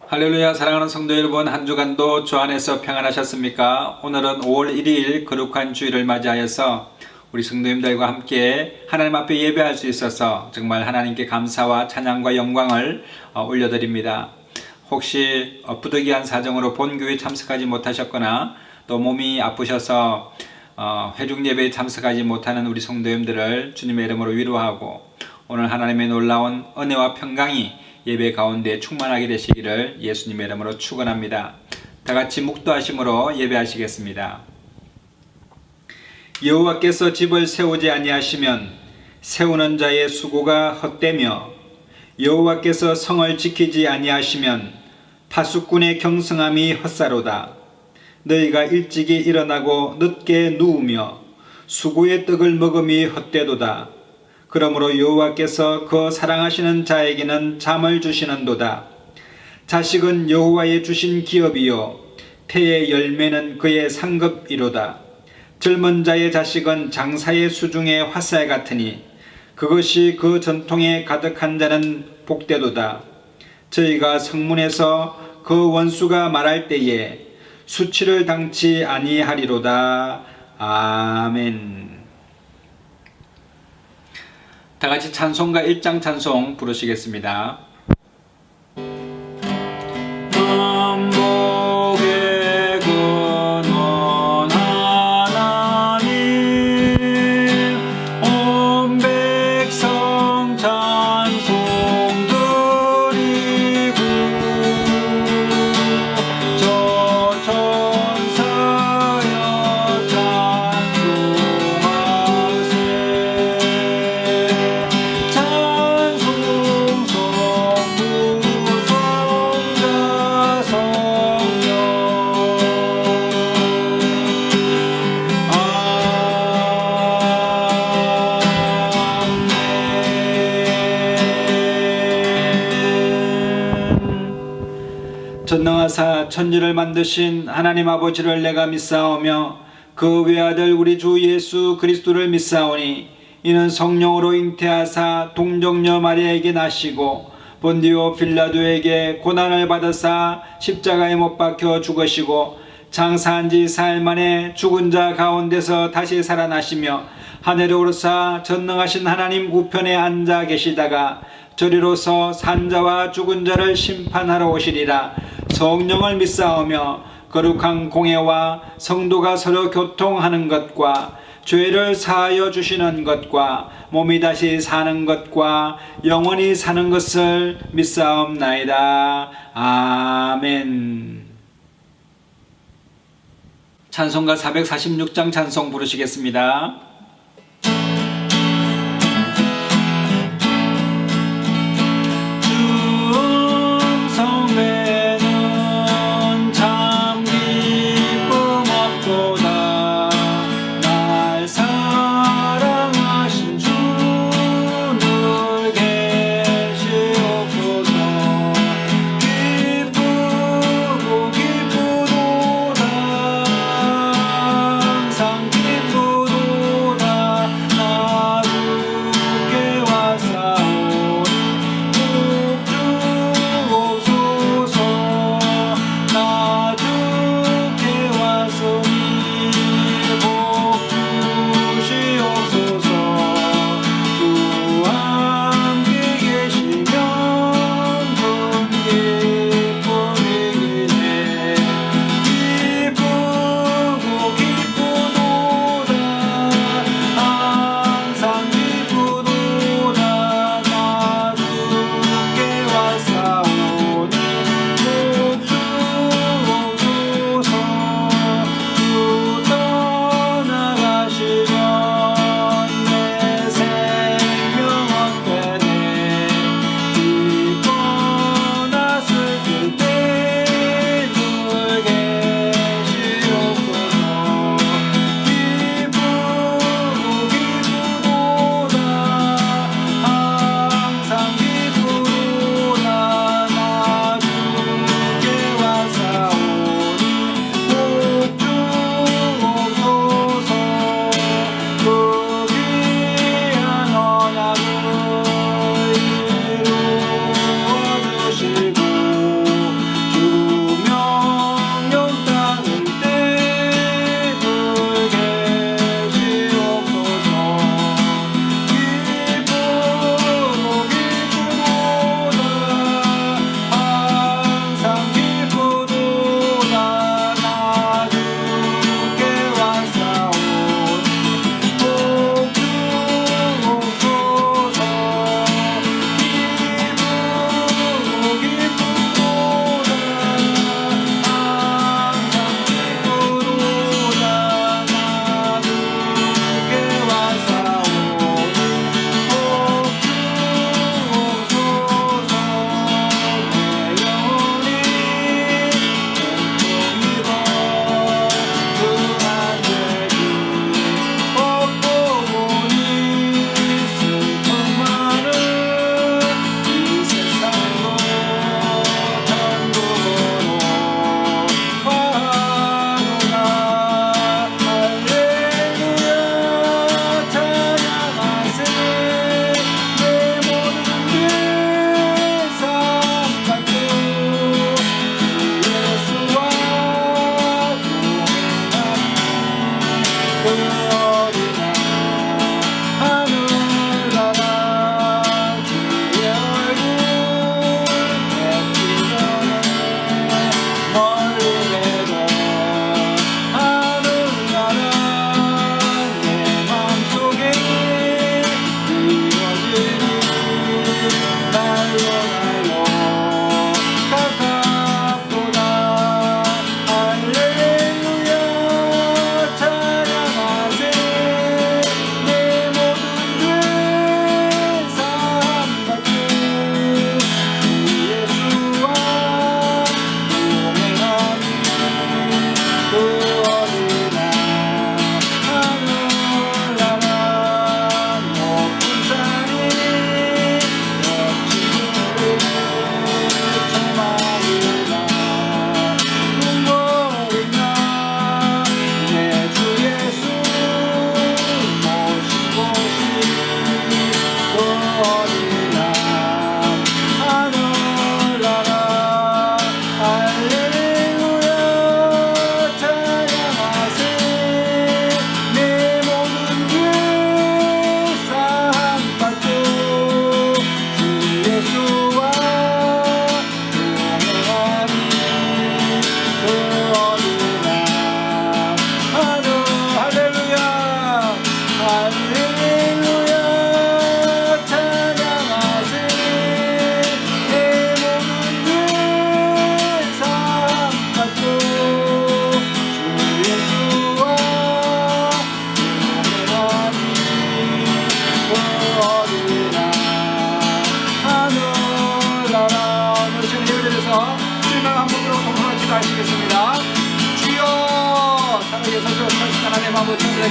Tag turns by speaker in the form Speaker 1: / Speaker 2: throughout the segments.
Speaker 1: 할렐루야. 사랑하는 성도 여러분, 한 주간도 주 안에서 평안하셨습니까? 오늘은 5월 1일 거룩한 주일을 맞이하여서 우리 성도님들과 함께 하나님 앞에 예배할 수 있어서 정말 하나님께 감사와 찬양과 영광을 올려드립니다. 혹시 부득이한 사정으로 본교회 참석하지 못하셨거나 또 몸이 아프셔서 회중 예배에 참석하지 못하는 우리 성도님들을 주님의 이름으로 위로하고 오늘 하나님의 놀라운 은혜와 평강이 예배 가운데 충만하게 되시기를 예수님의 이름으로 축원합니다. 다 같이 묵도하심으로 예배하시겠습니다. 여호와께서 집을 세우지 아니하시면 세우는 자의 수고가 헛되며 여호와께서 성을 지키지 아니하시면 파수꾼의 경성함이 헛사로다. 너희가 일찍이 일어나고 늦게 누우며 수고의 떡을 먹음이 헛되도다. 그러므로 여호와께서 그 사랑하시는 자에게는 잠을 주시는도다. 자식은 여호와의 주신 기업이요 태의 열매는 그의 상급이로다. 젊은 자의 자식은 장사의 수중의 화살 같으니 그것이 그 전통에 가득한 자는 복되도다. 저희가 성문에서 그 원수가 말할 때에 수치를 당치 아니하리로다. 아멘. 다 같이 찬송가 1장 찬송 부르시겠습니다. 만복의 근원 하나님 온 백성 찬송 드리고 저 천사여 찬송하세. 전능하사 천지를 만드신 하나님 아버지를 내가 믿사오며 그 외아들 우리 주 예수 그리스도를 믿사오니 이는 성령으로 잉태하사 동정녀 마리아에게 나시고 본디오 빌라도에게 고난을 받으사 십자가에 못 박혀 죽으시고 장사한 지 사흘 만에 죽은 자 가운데서 다시 살아나시며 하늘에 오르사 전능하신 하나님 우편에 앉아 계시다가 저리로서 산자와 죽은 자를 심판하러 오시리라. 성령을 믿사오며 거룩한 공회와 성도가 서로 교통하는 것과 죄를 사하여 주시는 것과 몸이 다시 사는 것과 영원히 사는 것을 믿사옵나이다. 아멘. 찬송가 446장 찬송 부르시겠습니다.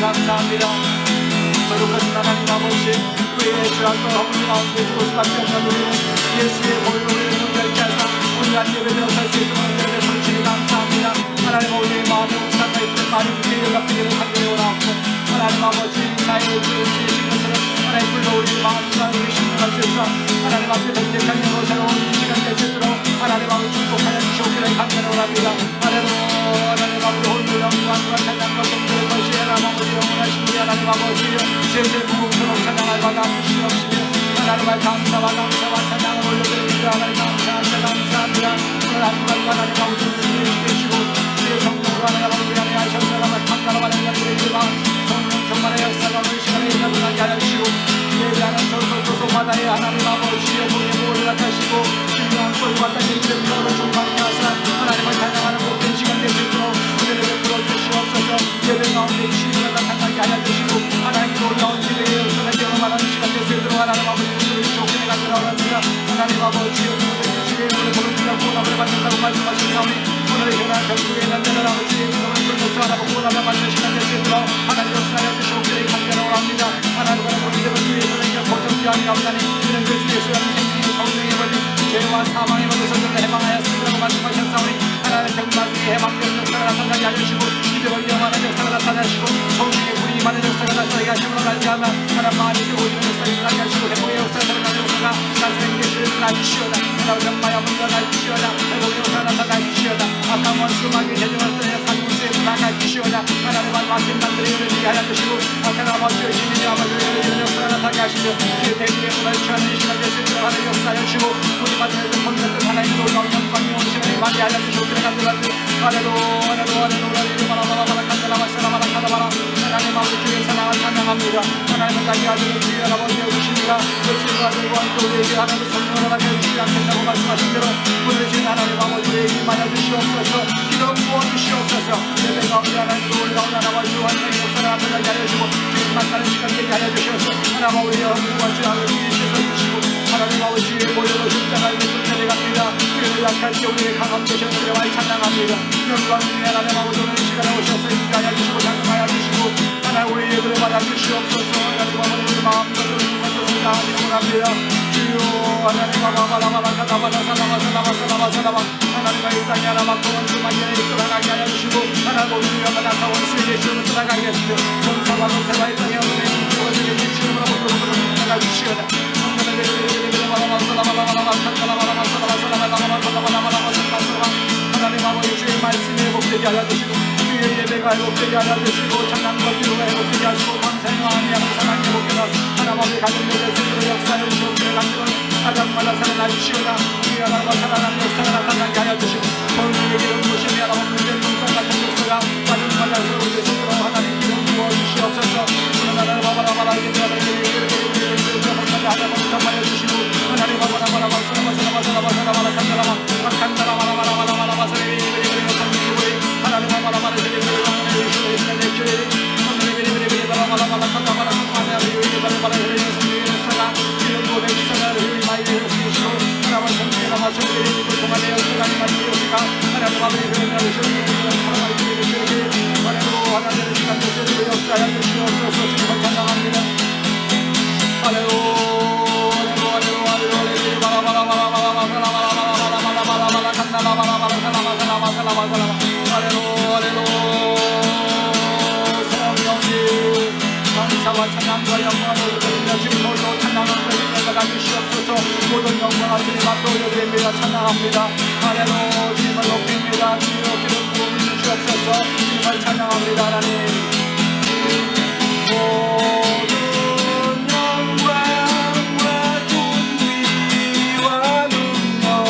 Speaker 2: 감사합니다. 거룩하신 하나님 아버지, 그의 죄악과 허물 가운데 죽을 수밖에 없는 우리 예수의 보혈로 우리를 정결케 하사 오늘 한 예배를 살 수 있도록 은혜를 주시니 감사합니다. 하나님 우리의 마음에 옥상가 있는 많은 교회를 갚기를 간절히 원하옵고 하나님 아버지 나의 주신 것처럼 하나님 불러 우리의 마음과 우리 심령을 주셔서 하나님 앞에 정직한 영으로 새로운 시간 될 수 있도록 하나님 앞에 축복하여 주시옵기를 간절히 원합니다. 하나님 아버지 홀로 영광과 찬양과颂들을 것이 하나님 아버지 영원하신 우리 하나님 아버지 세세 부흥스러운 찬양을 받아 주시옵시며 하나님의 감사와 찬양을 올려드립니다. 하나님 감사합니다. 오늘 한 주간 하나님 아버지 주님 되시고 주의 성령으로 하나님 아버지 우리 안에 하셔서 하나님 감사로 하나님 우리의 마음 성령 정말의 역사가 오늘 시간에 일어나게 하여 주시고 예배하는 소소 바다에 하나님 아버지의 보의 보호를 나타시고 신령 소리와 땅의 이름으로 충만히 하사 하나님을 찬양하는 모든 시간 될 수 있도록 우리를 베풀어 주시옵소서. 예배 가운데 주님을 나타나게 하여 주시고 하나님의 놀라운 예배의 역사를 경험하는 시간 될 수 있도록 하나님 아버지 우리를 좋게 만들어 합니다. 하나님 아버지의 모든 주의 이름을 부르짖어 구원함을 받는다고 말씀하신 사오니 오늘 현안 전국에 있는 데는 아버지의 이름을 불러서 하나님 구원함을 받는 시간 될 수 있도록 하나님 역사하여 주시옵기를 간절히 원합니다. 하나님과 모든 데는 주의 이름을 보정지 아니하오나니 이는 그 주의 수양의 생명이 성령의 권리 죄와 사망의 법에서 저를 해방하였으리라고 말씀하셨사오니 하나님 정말 우리의 해방되는 역사가 나타나게 하시고 이들을 영원한 역사가 나타나시고 성령의 불이 임하는 역사가 나타나게 하심으로 말미암아 하나님 마음이 오히려 역사가 일어나게 하시고 회복의 역사가 나타나는 역사가 나타나게 하시오다. 하나님 정말 문과 나주시오다. 회복의 역사가 나타나주시오다. 아까 원수마귀 제정할때 산구수에 나가주시오다. 하나님의 말씀 만들어 이루게 하여 주시고 아까 아버지의 신인의 아버지의 이런 역사가 나타나게 하시며 주의 대비의 문을 취하는 시간 될 수 있도록 하나님 역사하여 주시고 우리 가정에서 본받는 하나님의 놀라운 영광이 오는 시간에 많이 하여 주시고 그래 간절하지 하나님 아버지 주의 사랑을 찬양합니다. 하나님은 자기 아들을 주의 아버지여 주십니다. 그 주의 아들과 함께 우리에게 하나님의 성령을 하게 해주시지 않겠다고 말씀하신 대로 오늘 주의 하나님 아버지 우리에게 임하여 주시옵소서. 기도 부어 주시옵소서. 예배 가운데 하나님 놀라운 하나님의 완전히 역사를 나타나게 하여 주시고 주님 만나는 시간 되게 하여 주셔서 하나님 우리의 헌금과 주양을 위시해서 주시고 하나님 아버지의 모여로 십자가의 손자리 갑니다. 그를 약할 때 우리의 강함 되신 우리와의 찬양합니다. 영광 중에 하나님 아버지 오늘 시간에 오셔서 인가하여 주시고 장담하여 주시고 하나님 우리 예배를 받아 주시옵소서. 하나님 아버지 우리 마음과 눈을 가져서 다하기를 원합니다. 주여 하나님 하나님과 이 땅에 하나 맡고 원수 만연에 떠나가게 하여 주시고 하나님 우리 위험한 나타 원수에게 주로 떠나가게 하시며 전사와 노세와 이 땅에 오늘 주어지게 주시므로 떠나가 주시오다. 하나님 아버지 주의 말씀에 복되게 하여 주시고 주의 예배 예배가 회복되게 하여 주시고 찬양과 기도가 회복되게 하시고 감사의 마음이 항상 회복되어 하나님 앞에 가정되게 스스로 역사를 주옵소서. 가정마다 살아나 주시오나 우리 하나님과 살아나는 역사가 나타나게 하여 주시고 성령의 기름 부으심이 하나님 문제 동상 같은 역사가 가정마다 서로 되시도록 하나님 기름 부어 주시옵소서. 하나님 바바라바라 하나님 감사하여 주시고 하나님 바바라바라 바사라바사라바사라바사라바사라바라 칸다라바라바라바라바라바라바라 하나님 바바라바라 감사와 찬양과 영광을 드리며 주님 홀로 찬양을 드리며 주시옵소서. 모든 영광을 주님 앞으로 드리며 찬양합니다. 하나님 주님을 높입니다. 주님을 기름 부어 주시옵소서. 주님을 찬양합니다. 하나님 모든 영광과 존귀와 능력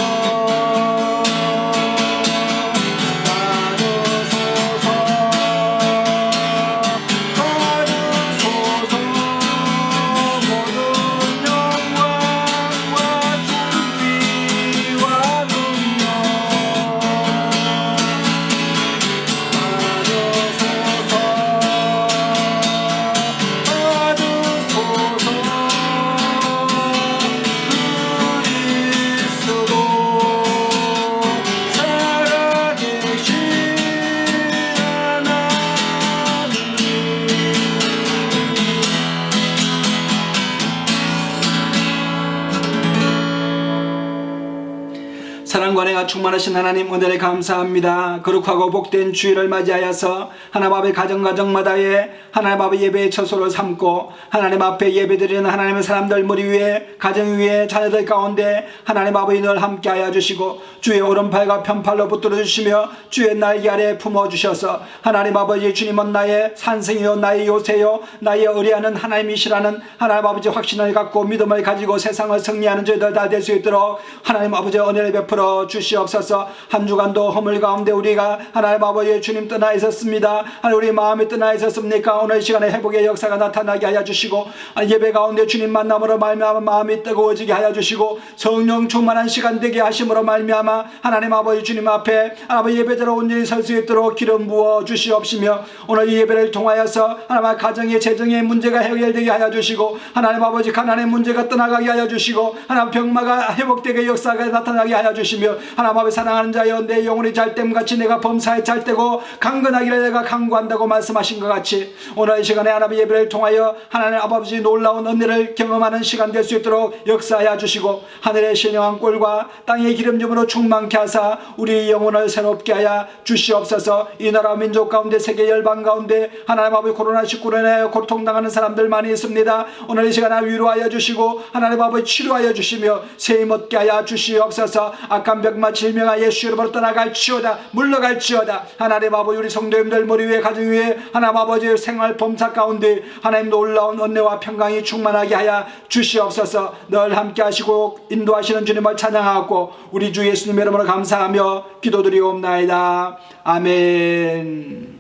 Speaker 1: 사랑과 은혜가 충만하신 하나님 은혜를 감사합니다. 거룩하고 복된 주일을 맞이하여서 하나님 앞에 가정마다의 하나님 앞에 예배의 처소를 삼고 하나님 앞에 예배드리는 하나님의 사람들 머리 위에 가정 위에 자녀들 가운데 하나님 아버지 늘 함께하여 주시고 주의 오른팔과 편팔로 붙들어 주시며 주의 날개 아래 품어주셔서 하나님 아버지 주님은 나의 산성이요 나의 요새요 나의 의뢰하는 하나님이시라는 하나님 아버지 확신을 갖고 믿음을 가지고 세상을 승리하는 저희들 다 될 수 있도록 하나님 아버지 은혜를 베풀어 주시옵소서. 한 주간도 허물 가운데 우리가 하나님 아버지 주님 떠나 있었습니다. 하나님 우리 마음이 떠나 있었습니까? 오늘 시간에 회복의 역사가 나타나게 하여 주시고 예배 가운데 주님 만남으로 말미암아 마음이 뜨거워지게 하여 주시고 성령 충만한 시간 되게 하심으로 말미암아 하나님 아버지 주님 앞에 아버지 예배자로 온전히 설 수 있도록 기름 부어 주시옵시며 오늘 이 예배를 통하여서 하나님 가정의 재정의 문제가 해결되게 하여 주시고 하나님 아버지 가난의 문제가 떠나가게 하여 주시고 하나님 병마가 회복되게 역사가 나타나게 하여 주시며 하나님 아버지 사랑하는 자여 내 영혼이 잘됨같이 내가 범사에 잘되고 강건하기를 내가 강구한다고 말씀하신 것 같이 오늘 이 시간에 하나님 예배를 통하여 하나님 아버지 놀라운 은혜를 경험하는 시간 될 수 있도록 역사하여 주시고 하늘의 신령한 꼴과 땅의 기름짐으로 충만케 하사 우리 영혼을 새롭게 하여 주시옵소서. 이 나라 민족 가운데 세계 열방 가운데 하나님 아버지 코로나19로 인하여 고통당하는 사람들 많이 있습니다. 오늘 이 시간에 위로하여 주시고 하나님 아버지 치료하여 주시며 세임 얻게 하여 주시옵소서. 악한 병마 질명아 예수 이름으로 떠나갈지어다 물러갈지어다. 하나님 아버지 우리 성도님들 머리 위에 가정 위에 하나님 아버지 생활 범사 가운데 하나님 놀라운 은혜와 평강이 충만하게 하여 주시옵소서. 늘 함께 하시고 인도하시는 주님을 찬양하고 우리 주 예수님 이름으로 감사하며 기도드리옵나이다. 아멘.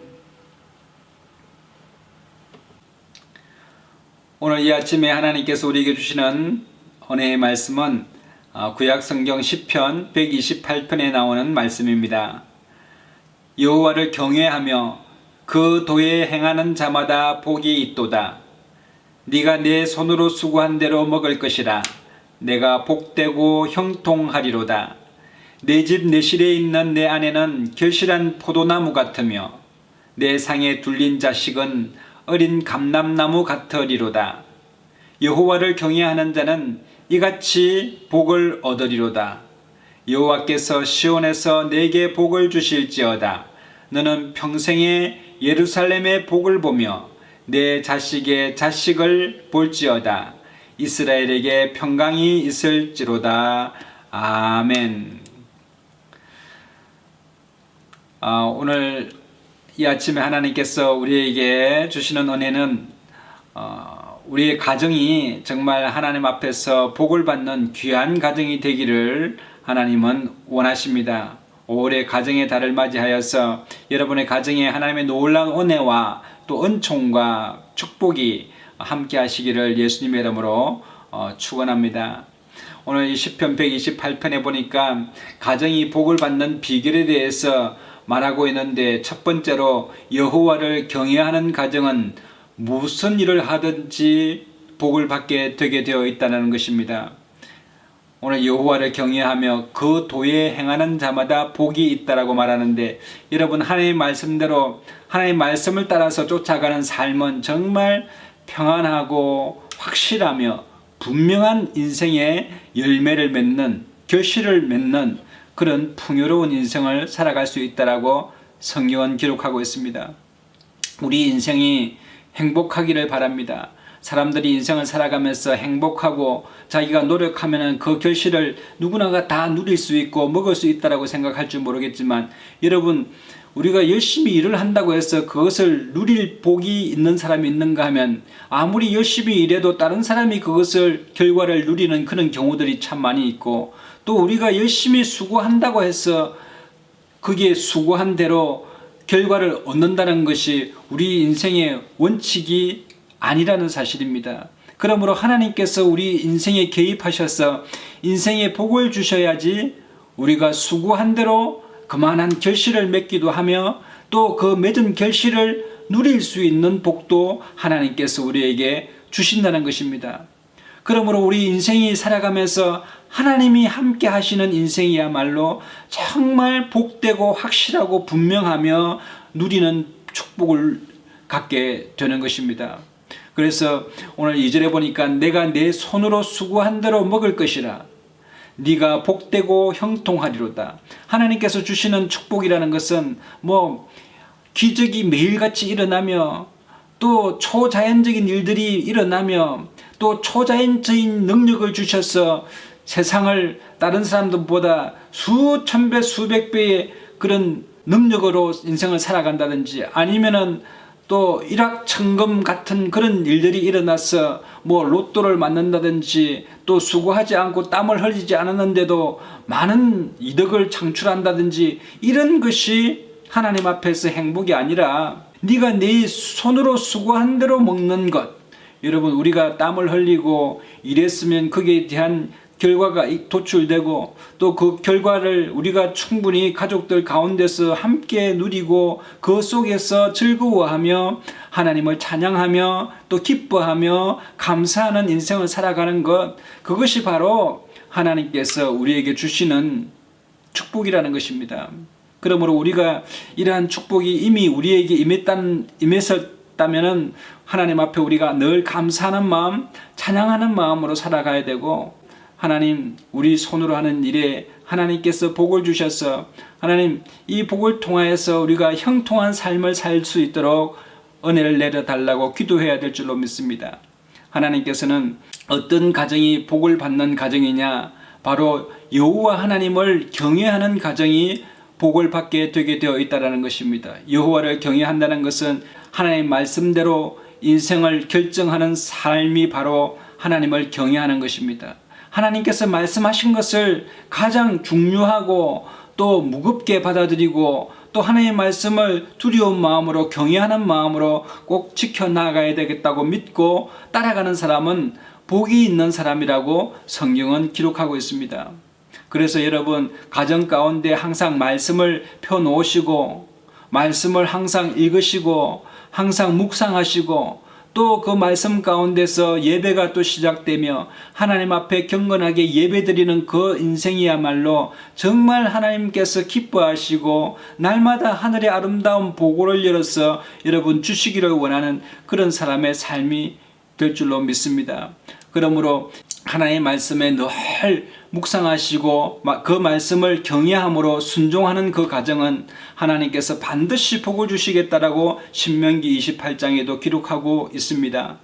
Speaker 1: 오늘 이 아침에 하나님께서 우리에게 주시는 은혜의 말씀은 구약 성경 시편 128편에 나오는 말씀입니다. 여호와를 경외하며 그 도에 행하는 자마다 복이 있도다. 네가 내 손으로 수고한 대로 먹을 것이라. 내가 복되고 형통하리로다. 내 집 내실에 있는 내 아내는 결실한 포도나무 같으며 내 상에 둘린 자식은 어린 감람나무 같으리로다. 여호와를 경외하는 자는 이같이 복을 얻으리로다. 여호와께서 시온에서 내게 복을 주실지어다. 너는 평생에 예루살렘의 복을 보며 내 자식의 자식을 볼지어다. 이스라엘에게 평강이 있을지로다. 아멘. 오늘 이 아침에 하나님께서 우리에게 주시는 은혜는 우리의 가정이 정말 하나님 앞에서 복을 받는 귀한 가정이 되기를 하나님은 원하십니다. 올해 가정의 달을 맞이하여서 여러분의 가정에 하나님의 놀라운 은혜와 또 은총과 축복이 함께 하시기를 예수님의 이름으로 축원합니다. 오늘 이 시편 128편에 보니까 가정이 복을 받는 비결에 대해서 말하고 있는데, 첫 번째로 여호와를 경외하는 가정은 무슨 일을 하든지 복을 받게 되게 되어 있다는 것입니다. 오늘 여호와를 경외하며 그 도에 행하는 자마다 복이 있다라고 말하는데, 여러분 하나님의 말씀대로 하나님의 말씀을 따라서 쫓아가는 삶은 정말 평안하고 확실하며 분명한 인생의 열매를 맺는, 결실을 맺는 그런 풍요로운 인생을 살아갈 수 있다라고 성경은 기록하고 있습니다. 우리 인생이 행복하기를 바랍니다. 사람들이 인생을 살아가면서 행복하고 자기가 노력하면 그 결실을 누구나가 다 누릴 수 있고 먹을 수 있다라고 생각할 줄 모르겠지만, 여러분 우리가 열심히 일을 한다고 해서 그것을 누릴 복이 있는 사람이 있는가 하면, 아무리 열심히 일해도 다른 사람이 그것을 결과를 누리는 그런 경우들이 참 많이 있고, 또 우리가 열심히 수고한다고 해서 그게 수고한 대로 결과를 얻는다는 것이 우리 인생의 원칙이 아니라는 사실입니다. 그러므로 하나님께서 우리 인생에 개입하셔서 인생에 복을 주셔야지 우리가 수고한 대로 그만한 결실을 맺기도 하며, 또 그 맺은 결실을 누릴 수 있는 복도 하나님께서 우리에게 주신다는 것입니다. 그러므로 우리 인생이 살아가면서 하나님이 함께 하시는 인생이야말로 정말 복되고 확실하고 분명하며 누리는 축복을 갖게 되는 것입니다. 그래서 오늘 2절에 보니까 내가 내 손으로 수고한 대로 먹을 것이라, 네가 복되고 형통하리로다. 하나님께서 주시는 축복이라는 것은 기적이 매일같이 일어나며, 또 초자연적인 일들이 일어나며, 또 초자연적인 능력을 주셔서 세상을 다른 사람들보다 수천 배 수백 배의 그런 능력으로 인생을 살아간다든지, 아니면은 또 일확천금 같은 그런 일들이 일어나서 로또를 맞는다든지, 또 수고하지 않고 땀을 흘리지 않았는데도 많은 이득을 창출한다든지, 이런 것이 하나님 앞에서 행복이 아니라 네가 네 손으로 수고한 대로 먹는 것. 여러분 우리가 땀을 흘리고 일했으면 거기에 대한 결과가 도출되고, 또 그 결과를 우리가 충분히 가족들 가운데서 함께 누리고 그 속에서 즐거워하며 하나님을 찬양하며 또 기뻐하며 감사하는 인생을 살아가는 것, 그것이 바로 하나님께서 우리에게 주시는 축복이라는 것입니다. 그러므로 우리가 이러한 축복이 이미 우리에게 임했었다면 하나님 앞에 우리가 늘 감사하는 마음, 찬양하는 마음으로 살아가야 되고, 하나님 우리 손으로 하는 일에 하나님께서 복을 주셔서 하나님 이 복을 통하여서 우리가 형통한 삶을 살 수 있도록 은혜를 내려달라고 기도해야 될 줄로 믿습니다. 하나님께서는 어떤 가정이 복을 받는 가정이냐, 바로 여호와 하나님을 경외하는 가정이 복을 받게 되게 되어 있다는 것입니다. 여호와를 경외한다는 것은 하나님의 말씀대로 인생을 결정하는 삶이 바로 하나님을 경외하는 것입니다. 하나님께서 말씀하신 것을 가장 중요하고 또 무겁게 받아들이고, 또 하나님의 말씀을 두려운 마음으로 경외하는 마음으로 꼭 지켜나가야 되겠다고 믿고 따라가는 사람은 복이 있는 사람이라고 성경은 기록하고 있습니다. 그래서 여러분 가정 가운데 항상 말씀을 펴놓으시고, 말씀을 항상 읽으시고, 항상 묵상하시고, 또 그 말씀 가운데서 예배가 또 시작되며 하나님 앞에 경건하게 예배드리는 그 인생이야말로 정말 하나님께서 기뻐하시고 날마다 하늘의 아름다운 보고를 열어서 여러분 주시기를 원하는 그런 사람의 삶이 될 줄로 믿습니다. 그러므로 하나님의 말씀에 늘 묵상하시고 그 말씀을 경외함으로 순종하는 그 가정은 하나님께서 반드시 복을 주시겠다라고 신명기 28장에도 기록하고 있습니다.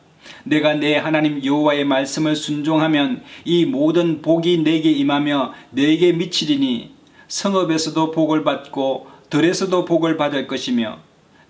Speaker 1: 내가 내 하나님 여호와의 말씀을 순종하면 이 모든 복이 내게 임하며 내게 미치리니 성읍에서도 복을 받고 들에서도 복을 받을 것이며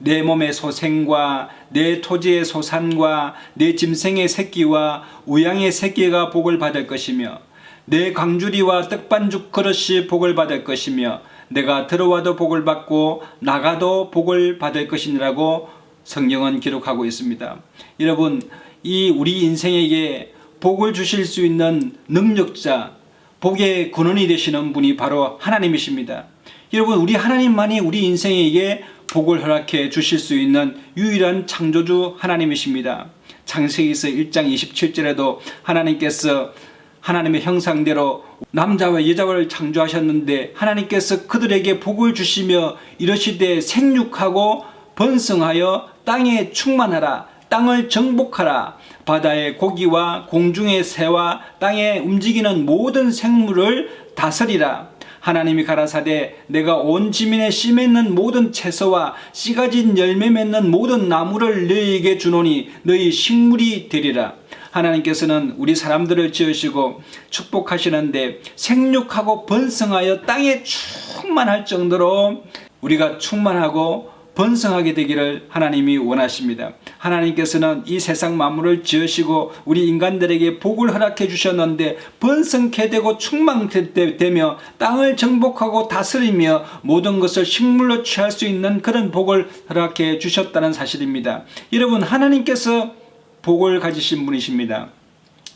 Speaker 1: 내 몸의 소생과 내 토지의 소산과 내 짐승의 새끼와 우양의 새끼가 복을 받을 것이며 내 광주리와 떡반죽 그릇이 복을 받을 것이며 내가 들어와도 복을 받고 나가도 복을 받을 것이니라고 성경은 기록하고 있습니다. 여러분, 이 우리 인생에게 복을 주실 수 있는 능력자, 복의 근원이 되시는 분이 바로 하나님이십니다. 여러분, 우리 하나님만이 우리 인생에게 복을 허락해 주실 수 있는 유일한 창조주 하나님이십니다. 창세기서 1장 27절에도 하나님께서 하나님의 형상대로 남자와 여자를 창조하셨는데 하나님께서 그들에게 복을 주시며 이러시되 생육하고 번성하여 땅에 충만하라, 땅을 정복하라, 바다의 고기와 공중의 새와 땅에 움직이는 모든 생물을 다스리라. 하나님이 가라사대 내가 온 지면에 씨 맺는 모든 채소와 씨 가진 열매 맺는 모든 나무를 너희에게 주노니 너희 식물이 되리라. 하나님께서는 우리 사람들을 지으시고 축복하시는데 생육하고 번성하여 땅에 충만할 정도로 우리가 충만하고 번성하게 되기를 하나님이 원하십니다. 하나님께서는 이 세상 만물을 지으시고 우리 인간들에게 복을 허락해 주셨는데 번성케 되고 충만되며 땅을 정복하고 다스리며 모든 것을 식물로 취할 수 있는 그런 복을 허락해 주셨다는 사실입니다. 여러분, 하나님께서 복을 가지신 분이십니다.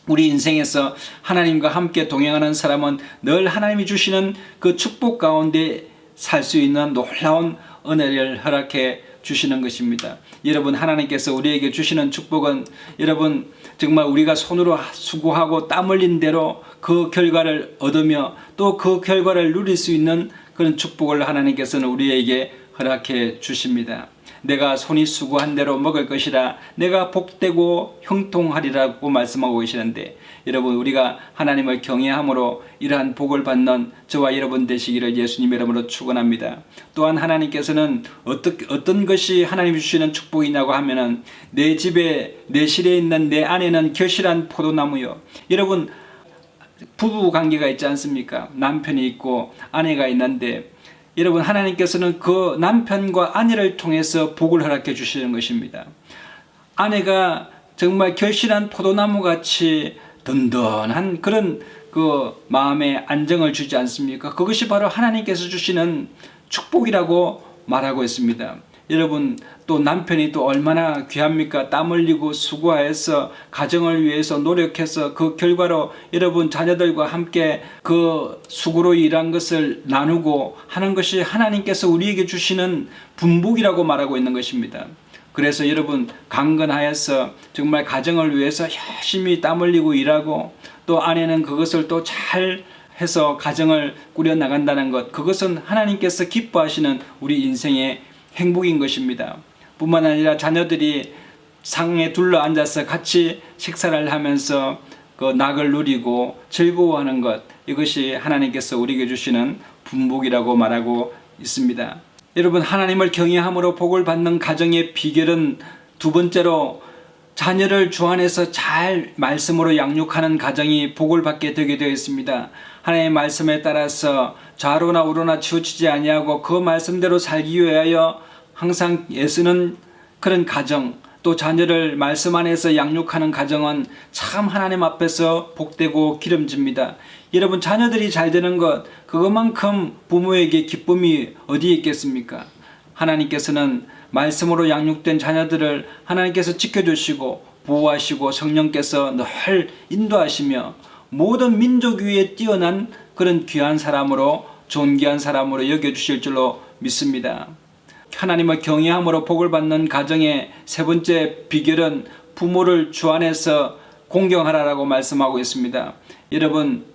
Speaker 1: 우리 인생에서 하나님과 함께 동행하는 사람은 늘 하나님이 주시는 그 축복 가운데 살 수 있는 놀라운 은혜를 허락해 주시는 것입니다. 여러분, 하나님께서 우리에게 주시는 축복은 여러분 정말 우리가 손으로 수고하고 땀 흘린 대로 그 결과를 얻으며 또 그 결과를 누릴 수 있는 그런 축복을 하나님께서는 우리에게 허락해 주십니다. 내가 손이 수고한 대로 먹을 것이라 내가 복되고 형통하리라고 말씀하고 계시는데 여러분, 우리가 하나님을 경외함으로 이러한 복을 받는 저와 여러분 되시기를 예수님 이름으로 축원합니다. 또한 하나님께서는 어떤 것이 하나님이 주시는 축복이냐고 하면은 내 집에 내 실에 있는 내 안에는 결실한 포도나무요. 여러분, 부부 관계가 있지 않습니까? 남편이 있고 아내가 있는데 여러분, 하나님께서는 그 남편과 아내를 통해서 복을 허락해 주시는 것입니다. 아내가 정말 결실한 포도나무 같이 든든한 그런 그 마음의 안정을 주지 않습니까? 그것이 바로 하나님께서 주시는 축복이라고 말하고 있습니다. 여러분, 또 남편이 또 얼마나 귀합니까? 땀 흘리고 수고해서 가정을 위해서 노력해서 그 결과로 여러분 자녀들과 함께 그 수고로 일한 것을 나누고 하는 것이 하나님께서 우리에게 주시는 분복이라고 말하고 있는 것입니다. 그래서 여러분, 강건하여서 정말 가정을 위해서 열심히 땀 흘리고 일하고 또 아내는 그것을 또 잘 해서 가정을 꾸려 나간다는 것, 그것은 하나님께서 기뻐하시는 우리 인생의 행복인 것입니다. 뿐만 아니라 자녀들이 상에 둘러 앉아서 같이 식사를 하면서 그 낙을 누리고 즐거워하는 것, 이것이 하나님께서 우리에게 주시는 분복이라고 말하고 있습니다. 여러분, 하나님을 경외함으로 복을 받는 가정의 비결은 두 번째로 자녀를 주 안에서 잘 말씀으로 양육하는 가정이 복을 받게 되게 되어 있습니다. 하나님의 말씀에 따라서 좌로나 우로나 치우치지 아니하고 그 말씀대로 살기 위하여 항상 애쓰는 그런 가정, 또 자녀를 말씀 안에서 양육하는 가정은 참 하나님 앞에서 복되고 기름집니다. 여러분, 자녀들이 잘 되는 것, 그것만큼 부모에게 기쁨이 어디에 있겠습니까? 하나님께서는 말씀으로 양육된 자녀들을 하나님께서 지켜주시고 보호하시고 성령께서 늘 인도하시며 모든 민족 위에 뛰어난 그런 귀한 사람으로, 존귀한 사람으로 여겨주실 줄로 믿습니다. 하나님을 경외함으로 복을 받는 가정의 세 번째 비결은 부모를 주 안에서 공경하라라고 말씀하고 있습니다. 여러분,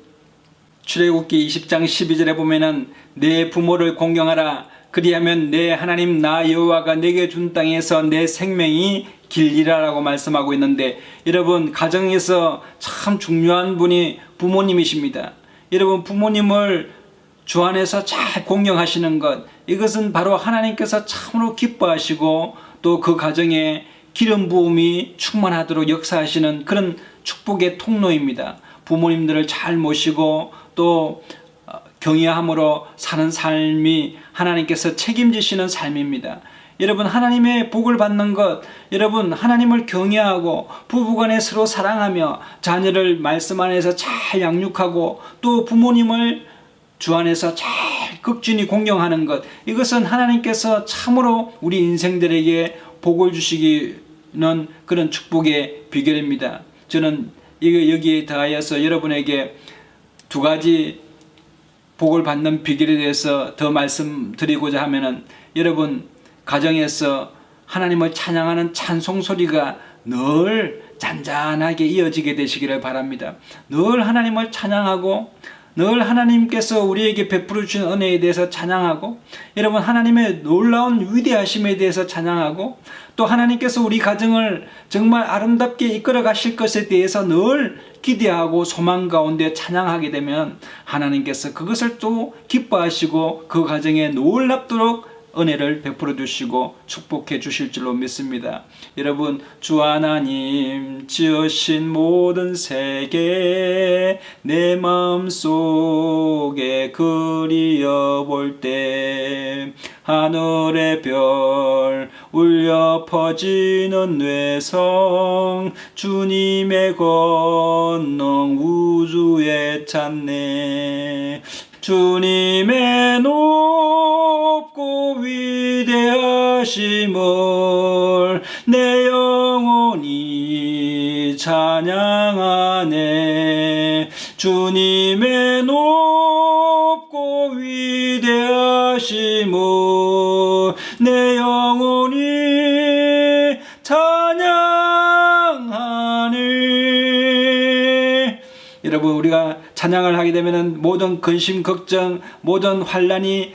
Speaker 1: 출애굽기 20장 12절에 보면은 내 부모를 공경하라, 그리하면 내 하나님 나 여호와가 내게 준 땅에서 내 생명이 길리라라고 말씀하고 있는데, 여러분, 가정에서 참 중요한 분이 부모님이십니다. 여러분, 부모님을 주 안에서 잘 공경하시는 것, 이것은 바로 하나님께서 참으로 기뻐하시고 또 그 가정에 기름 부음이 충만하도록 역사하시는 그런 축복의 통로입니다. 부모님들을 잘 모시고 또 경외함으로 사는 삶이 하나님께서 책임지시는 삶입니다. 여러분 하나님의 복을 받는 것, 여러분 하나님을 경외하고 부부간에 서로 사랑하며 자녀를 말씀 안에서 잘 양육하고 또 부모님을 주 안에서 잘 극진히 공경하는 것, 이것은 하나님께서 참으로 우리 인생들에게 복을 주시기는 그런 축복의 비결입니다. 저는 여기에 더하여서 여러분에게 두 가지 복을 받는 비결에 대해서 더 말씀드리고자 하면은, 여러분 가정에서 하나님을 찬양하는 찬송 소리가 늘 잔잔하게 이어지게 되시기를 바랍니다. 늘 하나님을 찬양하고 늘 하나님께서 우리에게 베풀어 주신 은혜에 대해서 찬양하고, 여러분 하나님의 놀라운 위대하심에 대해서 찬양하고, 또 하나님께서 우리 가정을 정말 아름답게 이끌어 가실 것에 대해서 늘 기대하고 소망 가운데 찬양하게 되면 하나님께서 그것을 또 기뻐하시고 그 가정에 놀랍도록 은혜를 베풀어 주시고 축복해 주실 줄로 믿습니다. 여러분, 주 하나님 지으신 모든 세계 내 마음속에 그리어 볼 때 하늘의 별 울려 퍼지는 뇌성 주님의 권능 우주에 찾네. 주님의 높고 위대하심을 내 영혼이 찬양하네. 주님의 높고 위대하심을 내 영혼이 찬양하네. 여러분, 우리가 찬양을 하게 되면 모든 근심, 걱정, 모든 환난이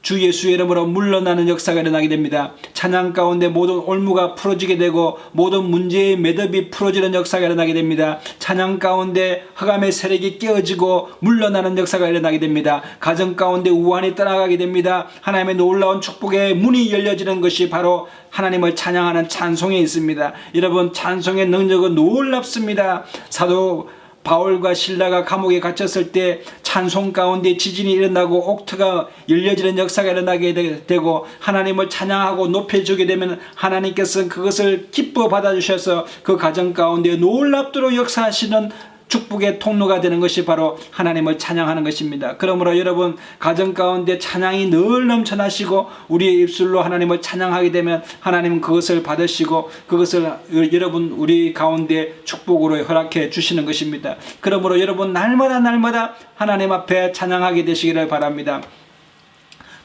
Speaker 1: 주 예수의 이름으로 물러나는 역사가 일어나게 됩니다. 찬양 가운데 모든 올무가 풀어지게 되고 모든 문제의 매듭이 풀어지는 역사가 일어나게 됩니다. 찬양 가운데 흑암의 세력이 깨어지고 물러나는 역사가 일어나게 됩니다. 가정 가운데 우환이 떠나가게 됩니다. 하나님의 놀라운 축복의 문이 열려지는 것이 바로 하나님을 찬양하는 찬송에 있습니다. 여러분, 찬송의 능력은 놀랍습니다. 사도 바울과 실라가 감옥에 갇혔을 때 찬송 가운데 지진이 일어나고 옥토가 열려지는 역사가 일어나게 되고 하나님을 찬양하고 높여주게 되면 하나님께서는 그것을 기뻐 받아주셔서 그 가정 가운데 놀랍도록 역사하시는 축복의 통로가 되는 것이 바로 하나님을 찬양하는 것입니다. 그러므로 여러분, 가정 가운데 찬양이 늘 넘쳐나시고 우리의 입술로 하나님을 찬양하게 되면 하나님은 그것을 받으시고 그것을 여러분 우리 가운데 축복으로 허락해 주시는 것입니다. 그러므로 여러분 날마다 하나님 앞에 찬양하게 되시기를 바랍니다.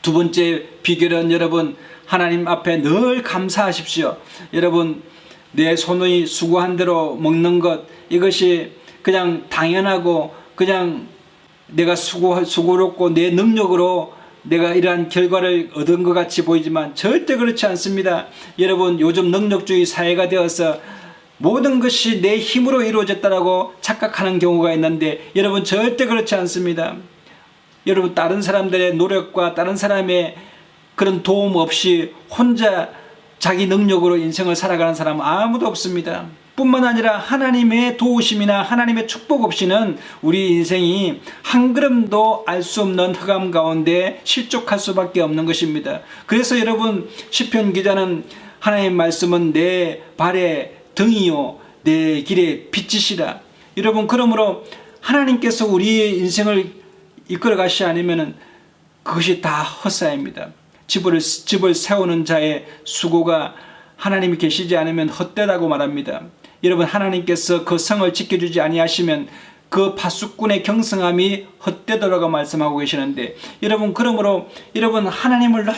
Speaker 1: 두 번째 비결은 여러분, 하나님 앞에 늘 감사하십시오. 여러분, 내 손의 수고한 대로 먹는 것, 이것이 그냥 당연하고 그냥 내가 수고롭고 내 능력으로 내가 이러한 결과를 얻은 것 같이 보이지만 절대 그렇지 않습니다. 여러분, 요즘 능력주의 사회가 되어서 모든 것이 내 힘으로 이루어졌다라고 착각하는 경우가 있는데 여러분, 절대 그렇지 않습니다. 여러분, 다른 사람들의 노력과 다른 사람의 그런 도움 없이 혼자 자기 능력으로 인생을 살아가는 사람은 아무도 없습니다. 뿐만 아니라 하나님의 도우심이나 하나님의 축복 없이는 우리 인생이 한 걸음도 알 수 없는 흑암 가운데 실족할 수밖에 없는 것입니다. 그래서 여러분, 시편 기자는 하나님의 말씀은 내 발의 등이요 내 길의 빛이시라. 여러분, 그러므로 하나님께서 우리의 인생을 이끌어 가시지 않으면 그것이 다 헛사입니다. 집을 세우는 자의 수고가 하나님이 계시지 않으면 헛되다고 말합니다. 여러분, 하나님께서 그 성을 지켜주지 아니하시면 그 파수꾼의 경성함이 헛되더라고 말씀하고 계시는데, 여러분, 그러므로 여러분 하나님을 늘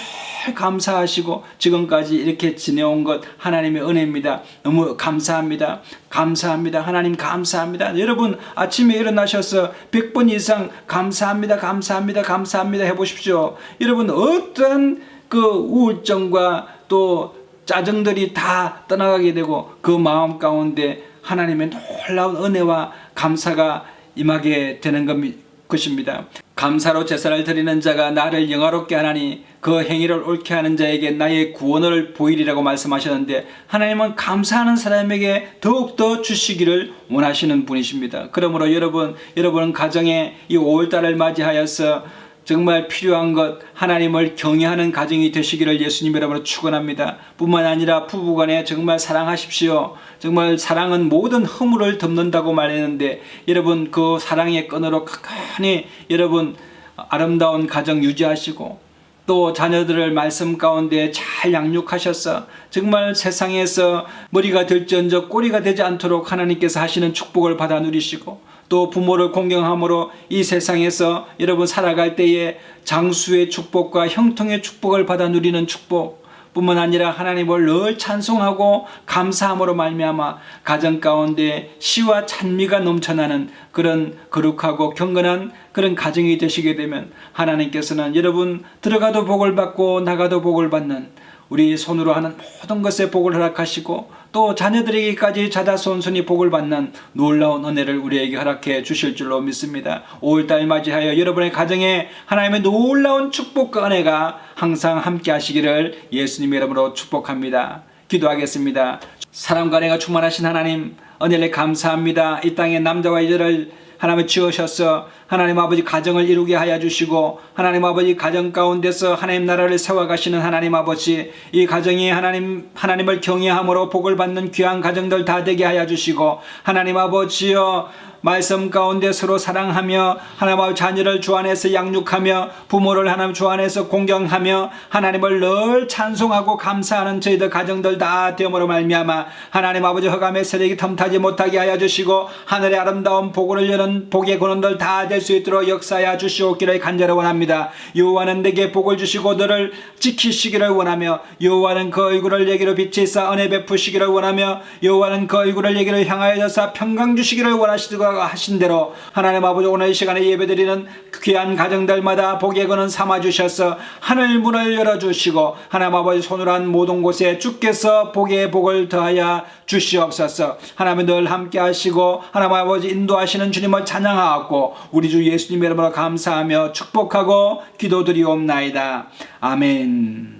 Speaker 1: 감사하시고 지금까지 이렇게 지내온 것 하나님의 은혜입니다. 너무 감사합니다. 감사합니다. 하나님 감사합니다. 여러분, 아침에 일어나셔서 100번 이상 감사합니다. 감사합니다. 감사합니다 해보십시오. 여러분, 어떤 그 우울증과 또 짜증들이 다 떠나가게 되고 그 마음 가운데 하나님의 놀라운 은혜와 감사가 임하게 되는 것입니다. 감사로 제사를 드리는 자가 나를 영화롭게 하나니 그 행위를 옳게 하는 자에게 나의 구원을 보이리라고 말씀하셨는데, 하나님은 감사하는 사람에게 더욱더 주시기를 원하시는 분이십니다. 그러므로 여러분 가정에 이 5월달을 맞이하여서 정말 필요한 것 하나님을 경외하는 가정이 되시기를 예수님 이름으로 축원합니다. 뿐만 아니라 부부간에 정말 사랑하십시오. 정말 사랑은 모든 허물을 덮는다고 말했는데 여러분 그 사랑의 끈으로 가만히 여러분 아름다운 가정 유지하시고 또 자녀들을 말씀 가운데 잘 양육하셔서 정말 세상에서 머리가 될지언정 꼬리가 되지 않도록 하나님께서 하시는 축복을 받아 누리시고 또 부모를 공경함으로 이 세상에서 여러분 살아갈 때에 장수의 축복과 형통의 축복을 받아 누리는 축복 뿐만 아니라 하나님을 늘 찬송하고 감사함으로 말미암아 가정 가운데 시와 찬미가 넘쳐나는 그런 거룩하고 경건한 그런 가정이 되시게 되면 하나님께서는 여러분 들어가도 복을 받고 나가도 복을 받는 우리 손으로 하는 모든 것에 복을 허락하시고 또 자녀들에게까지 자다손손이 복을 받는 놀라운 은혜를 우리에게 허락해 주실 줄로 믿습니다. 5월달 맞이하여 여러분의 가정에 하나님의 놀라운 축복과 은혜가 항상 함께 하시기를 예수님의 이름으로 축복합니다. 기도하겠습니다. 사랑과 은혜가 충만하신 하나님 은혜를 감사합니다. 이 땅에 남자와 여자를 하나님을 지으셔서 하나님 아버지 가정을 이루게 하여 주시고 하나님 아버지 가정 가운데서 하나님 나라를 세워가시는 하나님 아버지 이 가정이 하나님을 경외함으로 복을 받는 귀한 가정들 다 되게 하여 주시고 하나님 아버지여 말씀 가운데 서로 사랑하며 하나님 아버지 자녀를 주 안에서 양육하며 부모를 하나님 주 안에서 공경하며 하나님을 늘 찬송하고 감사하는 저희들 가정들 다 되므로 말미암아 하나님 아버지 흑암의 세력이 틈타지 못하게 하여 주시고 하늘의 아름다운 복을 여는 복의 근원들 다 될 수 있도록 역사하여 주시옵기를 간절히 원합니다. 여호와는 내게 복을 주시고 너를 지키시기를 원하며 여호와는 그 얼굴을 내게로 비치사 은혜 베푸시기를 원하며 여호와는 그 얼굴을 내게로 향하여서 평강 주시기를 원하시고 하신 대로 하나님 아버지 오늘 이 시간에 예배드리는 귀한 가정들마다 복의 근원 삼아 주셔서 하늘 문을 열어주시고 하나님 아버지 손으로 한 모든 곳에 주께서 복의 복을 더하여 주시옵소서. 하나님 늘 함께 하시고 하나님 아버지 인도하시는 주님을 찬양하고 우리 주 예수님 이름으로 감사하며 축복하고 기도드리옵나이다. 아멘.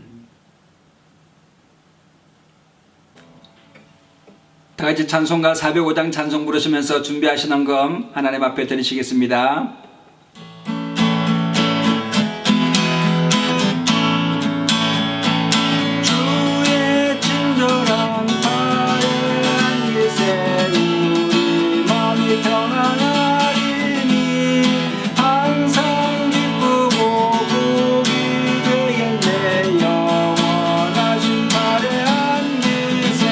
Speaker 1: 다같이 찬송가 405장 찬송 부르시면서 준비하시는 금 하나님 앞에 드리시겠습니다. 주의 친절한 팔에 안기세 우리 마음이 평안하리니 항상 기쁘고 복이 되겠네 영원하신 팔에 안기세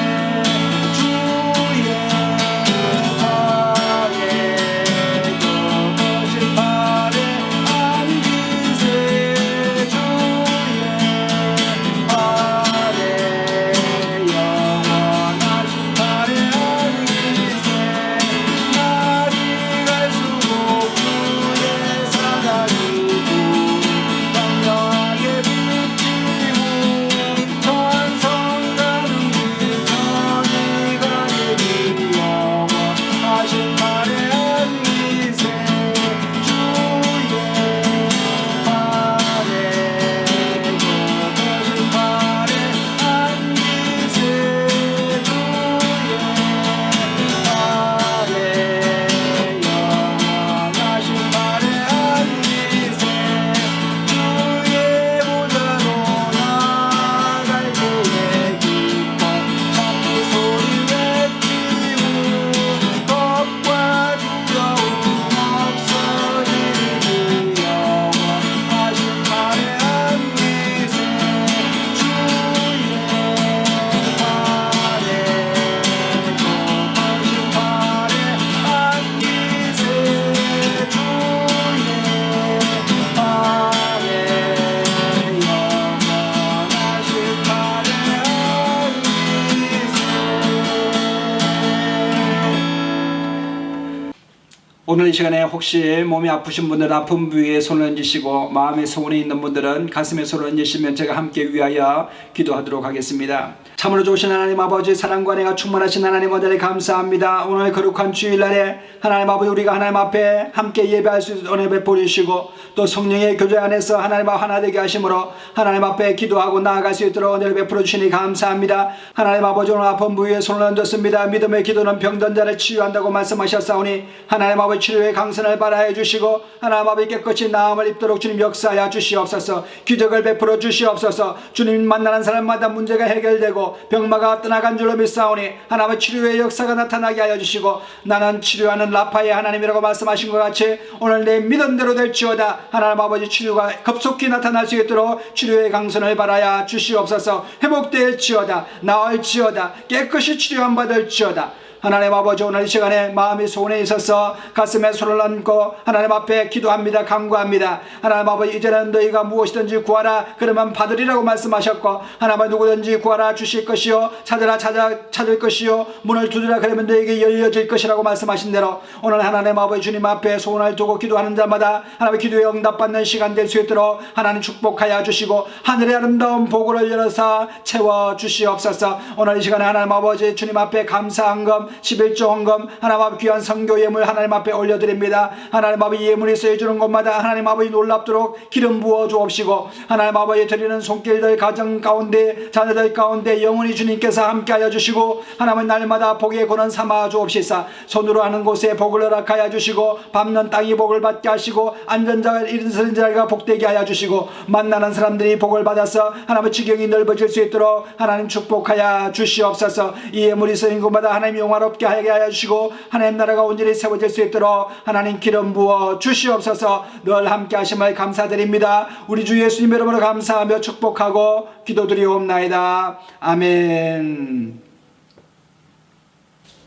Speaker 1: 오늘 이 시간에 혹시 몸이 아프신 분들은 아픈 부위에 손을 얹으시고 마음에 소원이 있는 분들은 가슴에 손을 얹으시면 제가 함께 위하여 기도하도록 하겠습니다. 참으로 좋으신 하나님 아버지, 사랑과 은혜가 충만하신 하나님 은혜를 감사합니다. 오늘 거룩한 주일날에 하나님 아버지, 우리가 하나님 앞에 함께 예배할 수 있는 은혜 베풀으시고 또 성령의 교제 안에서 하나님과 하나 되게 하심으로 하나님 앞에 기도하고 나아갈 수 있도록 은혜를 베풀어 주시니 감사합니다. 하나님 아버지, 오늘 아픈 부위에 손을 얹었습니다. 믿음의 기도는 병든 자를 치유한다고 말씀하셨사오니 하나님 아버지, 치료의 강선을 발하여 주시고 하나님 아버지, 깨끗이 나음을 입도록 주님 역사하여 주시옵소서. 기적을 베풀어 주시옵소서. 주님 만나는 사람마다 문제가 해결되고 병마가 떠나간 줄로 믿사오니 하나님의 치료의 역사가 나타나게 하여 주시고 나는 치료하는 라파의 하나님이라고 말씀하신 것 같이 오늘 내 믿음대로 될지어다. 하나님 아버지, 치료가 급속히 나타날 수 있도록 치료의 강선을 바라야 주시옵소서. 회복될지어다. 나을지어다. 깨끗이 치료함 받을지어다. 하나님 아버지, 오늘 이 시간에 마음이 소원에 있어서 가슴에 손을 얹고 하나님 앞에 기도합니다. 간구합니다. 하나님 아버지, 이제는 너희가 무엇이든지 구하라 그러면 받으리라고 말씀하셨고 하나님 누구든지 구하라 주실 것이요 찾으라 찾을 것이요 문을 두드리라 그러면 너희에게 열려질 것이라고 말씀하신 대로 오늘 하나님 아버지, 주님 앞에 소원을 두고 기도하는 자마다 하나님의 기도에 응답받는 시간 될 수 있도록 하나님 축복하여 주시고 하늘의 아름다운 보고를 열어서 채워 주시옵소서. 오늘 이 시간에 하나님 아버지, 주님 앞에 감사한금 11조 헌금 하나님 아버지, 귀한 선교 예물 하나님 앞에 올려드립니다. 하나님 아버지, 예물이 쓰여주는 곳마다 하나님 아버지 놀랍도록 기름 부어 주옵시고 하나님 아버지, 드리는 손길들 가정 가운데 자녀들 가운데 영원히 주님께서 함께하여 주시고 하나님 날마다 복의 권한 삼아 주옵시사. 손으로 하는 곳에 복을 허락하여 주시고 밟는 땅이 복을 받게 하시고 안전자가 일어서는 자가 복되게 하여 주시고 만나는 사람들이 복을 받아서 하나님의 지경이 넓어질 수 있도록 하나님 축복하여 주시옵소서. 이 예물이 쓰인 곳마다 하나님 영화롭게 하게 하여 주시고 하나님 나라가 온전히 세워질 수 있도록 하나님 기름 부어 주시옵소서. 늘 함께 하심을 감사드립니다. 우리 주 예수님 이름으로 감사하며 축복하고 기도드리옵나이다. 아멘.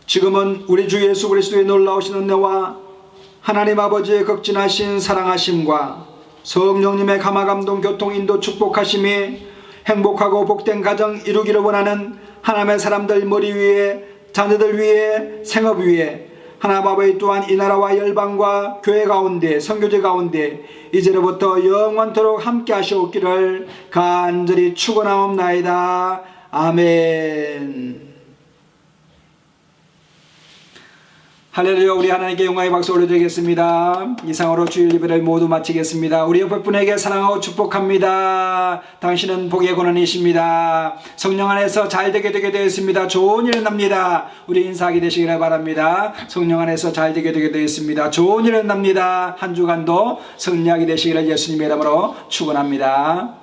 Speaker 1: 지금은 우리 주 예수 그리스도의 놀라우신 은혜와 하나님 아버지의 극진하신 사랑하심과 성령님의 감화감동 교통 인도 축복하심이 행복하고 복된 가정 이루기를 원하는 하나님의 사람들 머리 위에, 자녀들 위에, 생업 위에 하나님 아버지, 또한 이 나라와 열방과 교회 가운데 선교제 가운데 이제로부터 영원토록 함께 하시옵기를 간절히 축원하옵나이다. 아멘. 할렐루야. 우리 하나님께 영광의 박수 올려드리겠습니다. 이상으로 주일 예배를 모두 마치겠습니다. 우리 옆에 분에게 사랑하고 축복합니다. 당신은 복의 권한이십니다. 성령 안에서 잘 되게 되었습니다. 좋은 일은 납니다. 우리 인사하게 되시기를 바랍니다. 성령 안에서 잘 되게 되었습니다. 좋은 일은 납니다. 한 주간도 승리하게 되시기를 예수님의 이름으로 축원합니다.